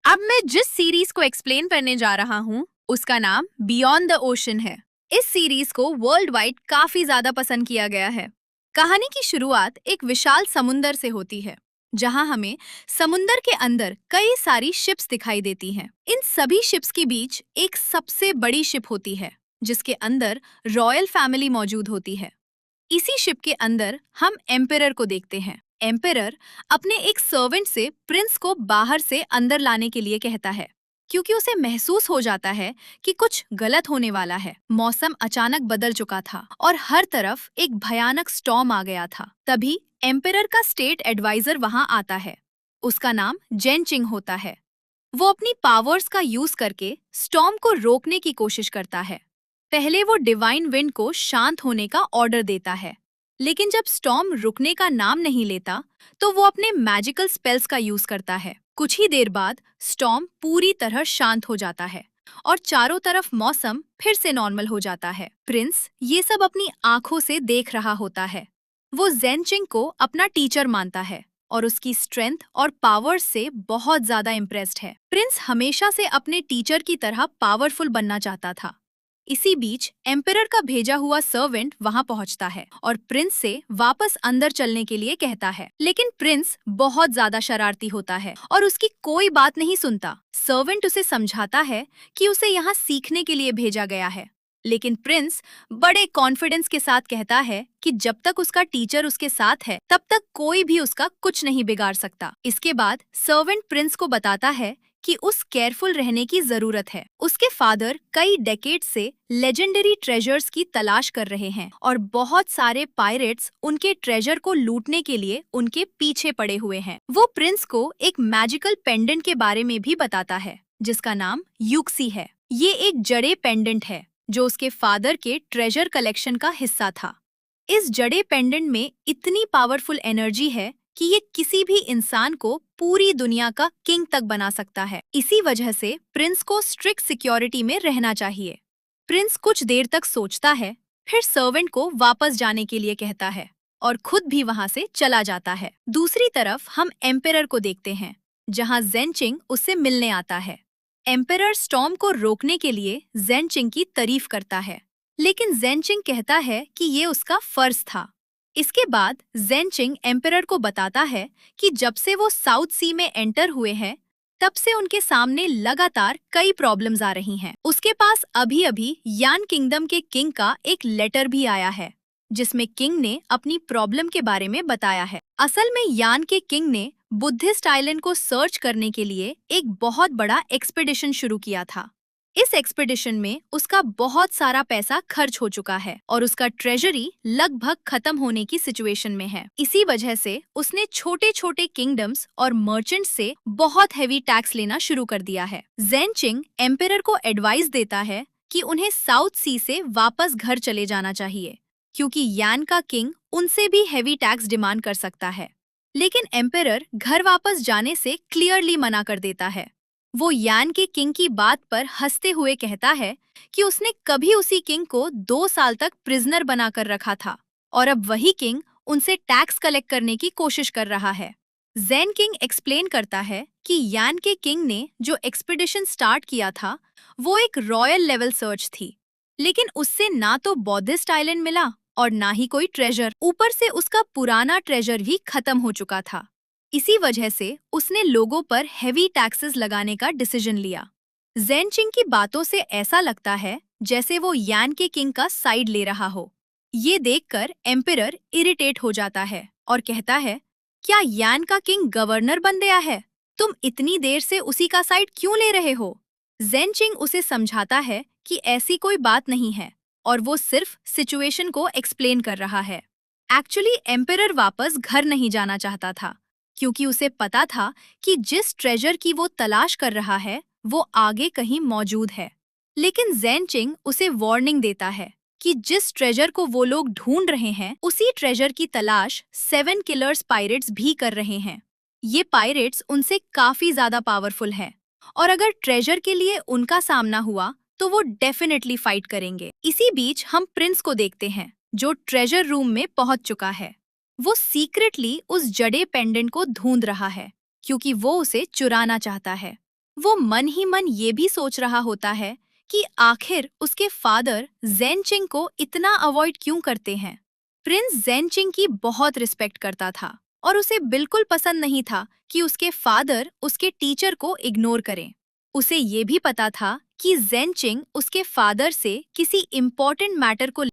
अब मैं जिस सीरीज को एक्सप्लेन करने जा रहा हूँ उसका नाम बियॉन्ड द ओशन है। इस सीरीज को वर्ल्ड वाइड काफी ज्यादा पसंद किया गया है। कहानी की शुरुआत एक विशाल समुंदर से होती है, जहां हमें समुंदर के अंदर कई सारी शिप्स दिखाई देती हैं। इन सभी शिप्स के बीच एक सबसे बड़ी शिप होती है, जिसके अंदर रॉयल फैमिली मौजूद होती है। इसी शिप के अंदर हम एम्पेरर को देखते हैं। एम्पेरर अपने एक सर्वेंट से प्रिंस को बाहर से अंदर लाने के लिए कहता है, क्योंकि उसे महसूस हो जाता है कि कुछ गलत होने वाला है। मौसम अचानक बदल चुका था और हर तरफ एक भयानक स्टॉर्म आ गया था। तभी एम्पेरर का स्टेट एडवाइजर वहां आता है। उसका नाम जेन चिंग होता है। वो अपनी पावर्स का यूज करके स्टॉर्म को रोकने की कोशिश करता है। पहले वो डिवाइन विंड को शांत होने का ऑर्डर देता है, लेकिन जब स्टॉर्म रुकने का नाम नहीं लेता, तो वो अपने मैजिकल स्पेल्स का यूज करता है। कुछ ही देर बाद स्टॉर्म पूरी तरह शांत हो जाता है और चारों तरफ मौसम फिर से नॉर्मल हो जाता है। प्रिंस ये सब अपनी आंखों से देख रहा होता है। वो जेनचिंग को अपना टीचर मानता है और उसकी स्ट्रेंथ और पावर से बहुत ज्यादा इम्प्रेस्ड है। प्रिंस हमेशा से अपने टीचर की तरह पावरफुल बनना चाहता था। इसी बीच एम्परर का भेजा हुआ सर्वेंट वहां पहुंचता है और प्रिंस से वापस अंदर चलने के लिए कहता है, लेकिन प्रिंस बहुत ज्यादा शरारती होता है और उसकी कोई बात नहीं सुनता। सर्वेंट उसे समझाता है कि उसे यहाँ सीखने के लिए भेजा गया है, लेकिन प्रिंस बड़े कॉन्फिडेंस के साथ कहता है कि जब तक उसका टीचर उसके साथ है, तब तक कोई भी उसका कुछ नहीं बिगाड़ सकता। इसके बाद सर्वेंट प्रिंस को बताता है कि उस केयरफुल रहने की जरूरत है। उसके फादर कई डेकेड से लेजेंडरी ट्रेजर्स की तलाश कर रहे हैं और बहुत सारे पायरेट्स उनके ट्रेजर को लूटने के लिए उनके पीछे पड़े हुए हैं। वो प्रिंस को एक मैजिकल पेंडेंट के बारे में भी बताता है, जिसका नाम यूक्सी है। ये एक जड़े पेंडेंट है जो उसके फादर के ट्रेजर कलेक्शन का हिस्सा था। इस जड़े पेंडेंट में इतनी पावरफुल एनर्जी है कि ये किसी भी इंसान को पूरी दुनिया का किंग तक बना सकता है। इसी वजह से प्रिंस को स्ट्रिक्ट सिक्योरिटी में रहना चाहिए। प्रिंस कुछ देर तक सोचता है, फिर सर्वेंट को वापस जाने के लिए कहता है और खुद भी वहां से चला जाता है। दूसरी तरफ हम एम्पेरर को देखते हैं, जहां जेनचिंग उससे मिलने आता है। एम्पेरर स्टॉर्म को रोकने के लिए जेनचिंग की तारीफ करता है, लेकिन जेनचिंग कहता है कि ये उसका फर्ज था। इसके बाद जेनचिंग एम्पेरर को बताता है कि जब से वो साउथ सी में एंटर हुए हैं, तब से उनके सामने लगातार कई प्रॉब्लम्स आ रही हैं। उसके पास अभी अभी यान किंगडम के किंग का एक लेटर भी आया है, जिसमें किंग ने अपनी प्रॉब्लम के बारे में बताया है। असल में यान के किंग ने बुद्धिस्ट आइलैंड को सर्च करने के लिए एक बहुत बड़ा एक्सपेडिशन शुरू किया था। इस एक्सपेडिशन में उसका बहुत सारा पैसा खर्च हो चुका है और उसका ट्रेजरी लगभग खत्म होने की सिचुएशन में है। इसी वजह से उसने छोटे छोटे किंगडम्स और मर्चेंट्स से बहुत हेवी टैक्स लेना शुरू कर दिया है। जेनचिंग एम्पेरर को एडवाइस देता है कि उन्हें साउथ सी से वापस घर चले जाना चाहिए, क्योंकि यान का किंग उनसे भी हेवी टैक्स डिमांड कर सकता है। लेकिन एम्पेरर घर वापस जाने से क्लियरली मना कर देता है। वो यान के किंग की बात पर हंसते हुए कहता है कि उसने कभी उसी किंग को 2 साल तक प्रिजनर बनाकर रखा था और अब वही किंग उनसे टैक्स कलेक्ट करने की कोशिश कर रहा है। जेन किंग एक्सप्लेन करता है कि यान के किंग ने जो एक्सपीडिशन स्टार्ट किया था, वो एक रॉयल लेवल सर्च थी, लेकिन उससे ना तो बौद्धिस्ट आइलैंड मिला और ना ही कोई ट्रेजर। ऊपर से उसका पुराना ट्रेजर भी खत्म हो चुका था। इसी वजह से उसने लोगों पर हेवी टैक्सेस लगाने का डिसीजन लिया। जेनचिंग की बातों से ऐसा लगता है जैसे वो यान के किंग का साइड ले रहा हो। ये देखकर एम्पेरर इरिटेट हो जाता है और कहता है, क्या यान का किंग गवर्नर बन गया है? तुम इतनी देर से उसी का साइड क्यों ले रहे हो? जेनचिंग उसे समझाता है कि ऐसी कोई बात नहीं है और वो सिर्फ सिचुएशन को एक्सप्लेन कर रहा है। एक्चुअली एम्पेरर वापस घर नहीं जाना चाहता था, क्योंकि उसे पता था कि जिस ट्रेजर की वो तलाश कर रहा है, वो आगे कहीं मौजूद है। लेकिन जेनचिंग उसे वार्निंग देता है कि जिस ट्रेजर को वो लोग ढूंढ रहे हैं, उसी ट्रेजर की तलाश 7 किलर्स पायरेट्स भी कर रहे हैं। ये पायरेट्स उनसे काफी ज्यादा पावरफुल हैं और अगर ट्रेजर के लिए उनका सामना हुआ तो वो डेफिनेटली फाइट करेंगे। इसी बीच हम प्रिंस को देखते हैं, जो ट्रेजर रूम में पहुंच चुका है। वो सीक्रेटली उस जड़े पेंडेंट को ढूंढ रहा है, क्योंकि वो उसे चुराना चाहता है। वो मन ही मन ये भी सोच रहा होता है कि आखिर उसके फादर जेनचिंग को इतना अवॉइड क्यों करते हैं। प्रिंस जेनचिंग की बहुत रिस्पेक्ट करता था और उसे बिल्कुल पसंद नहीं था कि उसके फादर उसके टीचर को इग्नोर करें। उसे ये भी पता था कि जेनचिंग उसके फादर से किसी इम्पोर्टेंट मैटर को